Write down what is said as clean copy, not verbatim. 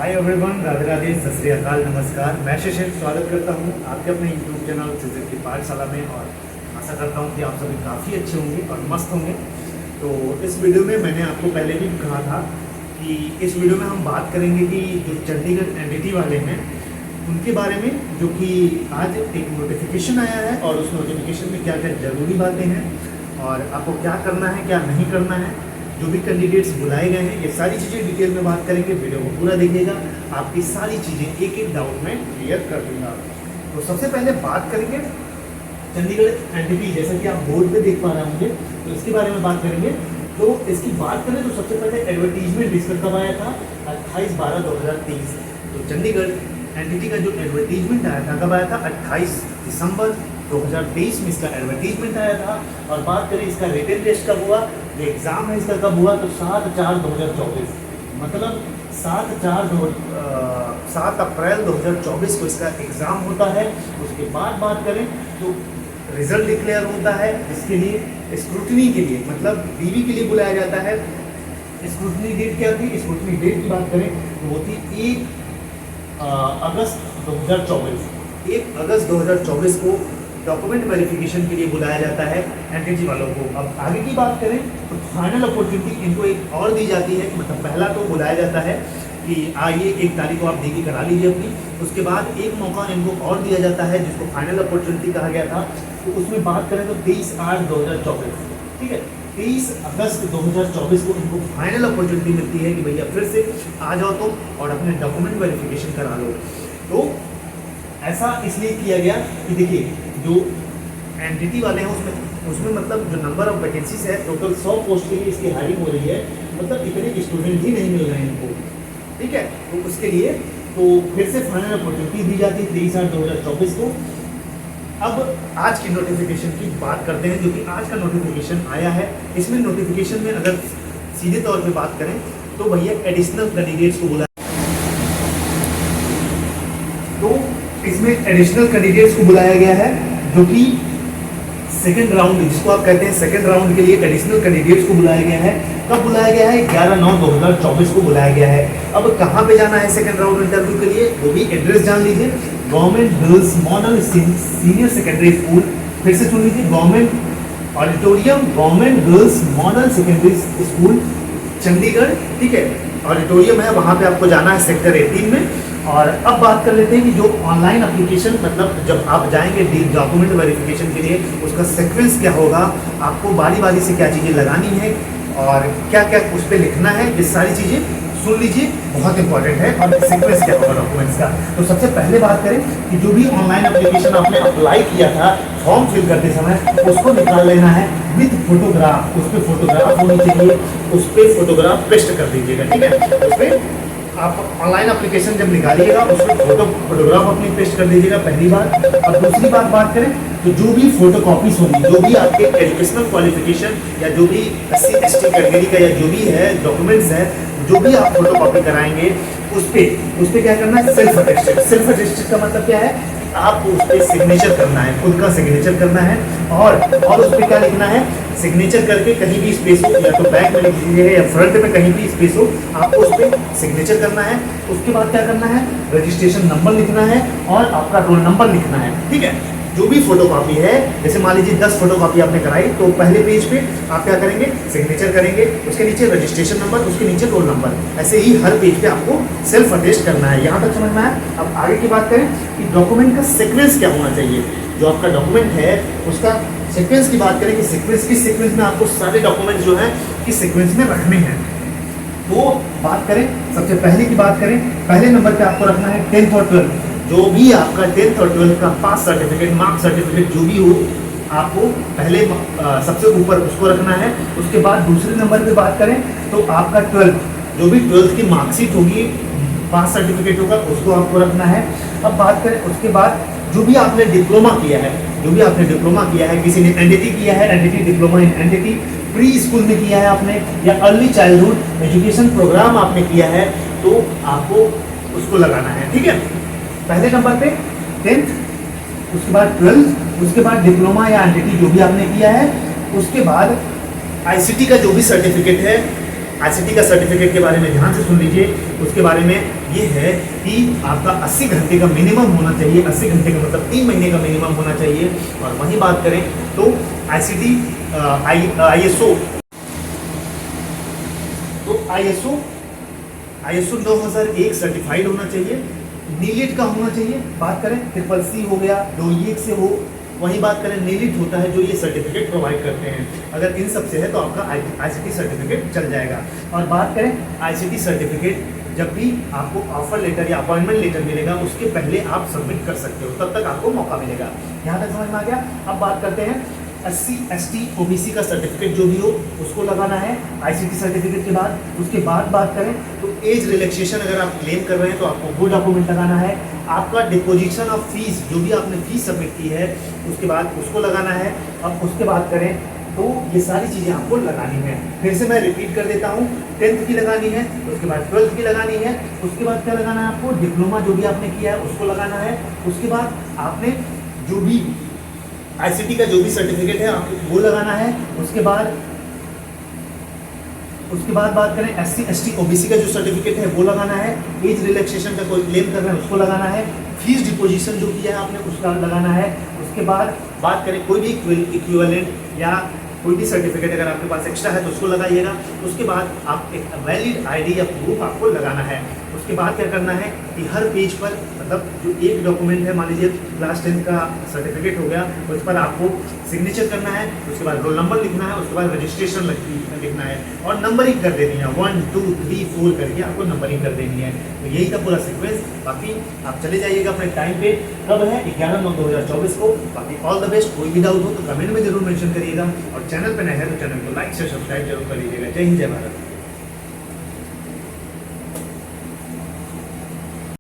Hi everyone, Radhe Radhe, सत श्री अकाल, नमस्कार। मैं शशिर स्वागत करता हूँ आपके अपने यूट्यूब चैनल सिजर की पाठशाला में और आशा करता हूँ कि आप सभी काफ़ी अच्छे होंगे और मस्त होंगे। तो इस वीडियो में मैंने आपको पहले भी कहा था कि इस वीडियो में हम बात करेंगे कि जो चंडीगढ़ एनडीटी वाले हैं उनके बारे में, जो कि आज एक नोटिफिकेशन आया है और उस नोटिफिकेशन में क्या क्या ज़रूरी बातें हैं और आपको क्या करना है क्या नहीं करना है, जो भी कैंडिडेट्स बुलाए गए हैं, ये सारी चीज़ें डिटेल में बात करेंगे। वीडियो को पूरा देखिएगा, आपकी सारी चीज़ें एक एक डाउट में क्लियर कर दूंगा। तो सबसे पहले बात करेंगे चंडीगढ़ एनडीटी, जैसा कि आप बोर्ड पे देख पा रहे होंगे, तो इसके बारे में बात करेंगे। तो इसकी बात करें तो सबसे पहले एडवर्टीजमेंट इसका कब आया था? 28/12/2023। तो चंडीगढ़ एनडीटी का जो एडवर्टीजमेंट आया था कब आया था? 28 दिसंबर 2023 में इसका एडवर्टीजमेंट आया था। और बात करें इसका रिटन टेस्ट कब हुआ, जो एग्ज़ाम है इसका कब हुआ, तो 7/4/2024, मतलब 7 अप्रैल 2024 को इसका एग्ज़ाम होता है। उसके बाद बात करें तो रिजल्ट डिक्लेयर होता है, इसके लिए स्क्रूटनी के लिए, मतलब डीवी के लिए बुलाया जाता है। स्क्रूटनी डेट क्या थी? स्क्रूटनी डेट की बात करें तो वो थी 1 अगस्त 2024। 1 अगस्त 2024 को डॉक्यूमेंट वेरिफिकेशन के लिए बुलाया जाता है एनडीटी वालों को। अब आगे की बात करें तो फाइनल अपॉर्चुनिटी इनको एक और दी जाती है, मतलब पहला तो बुलाया जाता है कि आइए 1 तारीख को आप डिग्री करा लीजिए अपनी। उसके बाद एक मौका इनको और दिया जाता है जिसको फाइनल अपॉर्चुनिटी कहा गया था। तो उसमें बात करें तो 23/8/2024, ठीक है, 23 अगस्त 2024 को इनको फाइनल अपॉर्चुनिटी मिलती है कि भैया फिर से आ जाओ तुम और अपने डॉक्यूमेंट वेरिफिकेशन करा लो। तो ऐसा इसलिए किया गया कि देखिए जो एनडीटी वाले हैं उसमें मतलब जो नंबर ऑफ वैकेंसीज है, टोटल 100 पोस्ट के लिए इसकी हायरिंग हो रही है, मतलब इतने स्टूडेंट ही नहीं मिल रहे हैं इनको, ठीक है। तो उसके लिए तो फिर से फाइनल अपॉर्चुनिटी दी जाती है 23/8/2024 को। अब आज की नोटिफिकेशन की बात करते हैं, जो कि आज का नोटिफिकेशन आया है। इसमें नोटिफिकेशन में अगर सीधे तौर पर बात करें तो भैया एडिशनल कैंडिडेट्स को बुलाया, तो इसमें एडिशनल कैंडिडेट्स को बुलाया गया है, जो कि सेकंड राउंड जिसको आप कहते हैं सेकंड राउंड के लिए एडिशनल कैंडिडेट्स को बुलाया गया है। कब बुलाया गया है? 11/9/2024 को बुलाया गया है। अब कहाँ पे जाना है सेकंड राउंड इंटरव्यू के लिए, वो भी एड्रेस जान लीजिए। Government girls model senior secondary school, फिर से सुन लीजिए, government auditorium government girls model secondary school Chandigarh, ठीक है, ऑडिटोरियम है, वहाँ पे आपको जाना है सेक्टर 18 में। और अब बात कर लेते हैं कि जो ऑनलाइन एप्लीकेशन, मतलब जब आप जाएंगे डॉक्यूमेंट वेरिफिकेशन के लिए, उसका सीक्वेंस क्या होगा, आपको बारी बारी से क्या चीज़ें लगानी है और क्या क्या उस पर लिखना है, ये सारी चीज़ें सुन लीजिए, बहुत इंपॉर्टेंट है। और सीक्वेंस क्या होगा डॉक्यूमेंट्स का, तो सबसे पहले बात करें कि जो भी ऑनलाइन एप्लीकेशन आपने अप्लाई किया था फॉर्म फिल करते समय, उसको निकाल लेना है विद फोटोग्राफ। उस पर फोटोग्राफ होनी चाहिए, उस पर फोटोग्राफ पेस्ट कर दीजिएगा, ठीक है। उस पर आप ऑनलाइन एप्लीकेशन जब निकालिएगा उसमें फोटोग्राफ अपनी पेस्ट कर दीजिएगा, पहली बात। और दूसरी बात करें तो जो भी फोटो कॉपीज होंगी, जो भी आपके एजुकेशनल क्वालिफिकेशन या जो भी SC/ST कैटेगरी का या जो भी है डॉक्यूमेंट्स है, जो भी आप फोटो कॉपी कराएंगे उस पर क्या करना है? Self attested. सेल्फ अटेस्टेड का मतलब क्या है? आपको उस पर सिग्नेचर करना है, खुद का सिग्नेचर करना है। और उस पर क्या लिखना है? सिग्नेचर करके कहीं भी स्पेस हो, या तो बैक में लिख दीजिए या फ्रंट में कहीं भी स्पेस हो, आपको उस पर सिग्नेचर करना है। उसके बाद क्या करना है? रजिस्ट्रेशन नंबर लिखना है और आपका रोल नंबर लिखना है, ठीक है। जो भी फोटोकॉपी है, जैसे मान लीजिए 10 फोटोकॉपी आपने कराई, तो पहले पेज पे आप क्या करेंगे? सिग्नेचर करेंगे, उसके नीचे रजिस्ट्रेशन नंबर, उसके नीचे रोल नंबर, ऐसे ही हर पेज पे आपको सेल्फ अटेस्ट करना है। यहाँ तक समझ में आया? अब आगे की बात करें कि डॉक्यूमेंट का सीक्वेंस क्या होना चाहिए। जो आपका डॉक्यूमेंट है उसका सीक्वेंस की बात करें कि सीक्वेंस में आपको सारे डॉक्यूमेंट जो है किस सीक्वेंस में रखने हैं। तो बात करें, सबसे पहले की बात करें, पहले नंबर पे आपको रखना है 10th और 12th, जो भी आपका 10th और 12th का पास सर्टिफिकेट, मार्क्स सर्टिफिकेट जो भी हो, आपको पहले सबसे ऊपर उसको रखना है। उसके बाद दूसरे नंबर पे बात करें तो आपका 12th, जो भी 12th की मार्कशीट होगी, पास सर्टिफिकेट होगा, उसको आपको रखना है। अब बात करें उसके बाद जो भी आपने डिप्लोमा किया है, किसी ने एनडीटी किया है, NDT diploma in NDT, pre school में किया है आपने, या अर्ली चाइल्डहुड एजुकेशन प्रोग्राम आपने किया है, तो आपको उसको लगाना है, ठीक है। पहले नंबर पे 10th, उसके बाद 12th, उसके बाद डिप्लोमा या एनडीटी जो भी आपने किया है, उसके बाद आईसीटी का जो भी सर्टिफिकेट है, आईसीटी का सर्टिफिकेट के बारे में ध्यान से सुन लीजिए। उसके बारे में ये है कि आपका 80 घंटे का मिनिमम होना चाहिए, 80 घंटे का मतलब 3 महीने का मिनिमम होना चाहिए। और वहीं बात करें तो ICT ISO तो ISO 9001 सर्टिफाइड होना चाहिए, नीलिट का होना चाहिए। बात करें CCC हो गया, डोइएक से हो, वहीं बात करें नीलिट होता है जो ये सर्टिफिकेट प्रोवाइड करते हैं। अगर इन सब से है तो आपका ICT सर्टिफिकेट चल जाएगा। और बात करें ICT सर्टिफिकेट जब भी आपको ऑफर लेटर या अपॉइंटमेंट लेटर मिलेगा उसके पहले आप सबमिट कर सकते हो, तब तक आपको मौका मिलेगा। यहाँ तक समझ में आ गया। अब बात करते हैं SC ST OBC का सर्टिफिकेट जो भी हो उसको लगाना है ICT सर्टिफिकेट के बाद। उसके बाद बात करें तो एज रिलैक्सेशन अगर आप क्लेम कर रहे हैं तो आपको वो डॉक्यूमेंट लगाना है। आपका डिपोजिशन ऑफ फीस जो भी आपने फीस सबमिट की है उसके बाद उसको लगाना है। अब उसके बाद करें तो ये सारी चीज़ें आपको लगानी है। फिर से मैं रिपीट कर देता हूँ, 10th की लगानी है, उसके बाद 12th की लगानी है, उसके बाद क्या लगाना है आपको, डिप्लोमा जो भी आपने किया है उसको लगाना है। उसके बाद आपने जो भी ICT का जो भी सर्टिफिकेट है आपको वो लगाना है। उसके बाद बात करें SC ST OBC का जो सर्टिफिकेट है वो लगाना है। एज रिलैक्सेशन का कोई क्लेम कर रहे हैं उसको लगाना है। फीस डिपोजिशन जो किया है आपने उसका लगाना है। उसके बाद बात करें कोई भी इक्विवेलेंट या कोई भी सर्टिफिकेट अगर आपके पास एक्स्ट्रा है तो उसको लगाइएगा। उसके बाद आप एक वैलिड ID या प्रूफ आपको लगाना है। उसके बाद क्या करना है कि हर पेज पर मतलब जो एक डॉक्यूमेंट है, मान लीजिए क्लास 10 का सर्टिफिकेट हो गया, उस पर आपको सिग्नेचर करना है। उसके बाद रोल नंबर लिखना है, उसके बाद रजिस्ट्रेशन लिखना है और नंबरिंग कर देनी है, 1 2 3 4 करके आपको नंबरिंग कर देनी है। तो यही था पूरा सीक्वेंस। बाकी आप चले जाइएगा अपने टाइम पे, कब है 11/9/2024 को। बाकी ऑल द बेस्ट। कोई भी डाउट हो तो कमेंट में जरूर मेंशन करिएगा और चैनल पर नए हैं तो चैनल को लाइक से सब्सक्राइब जरूर कर लीजिएगा। जय हिंद, जय भारत।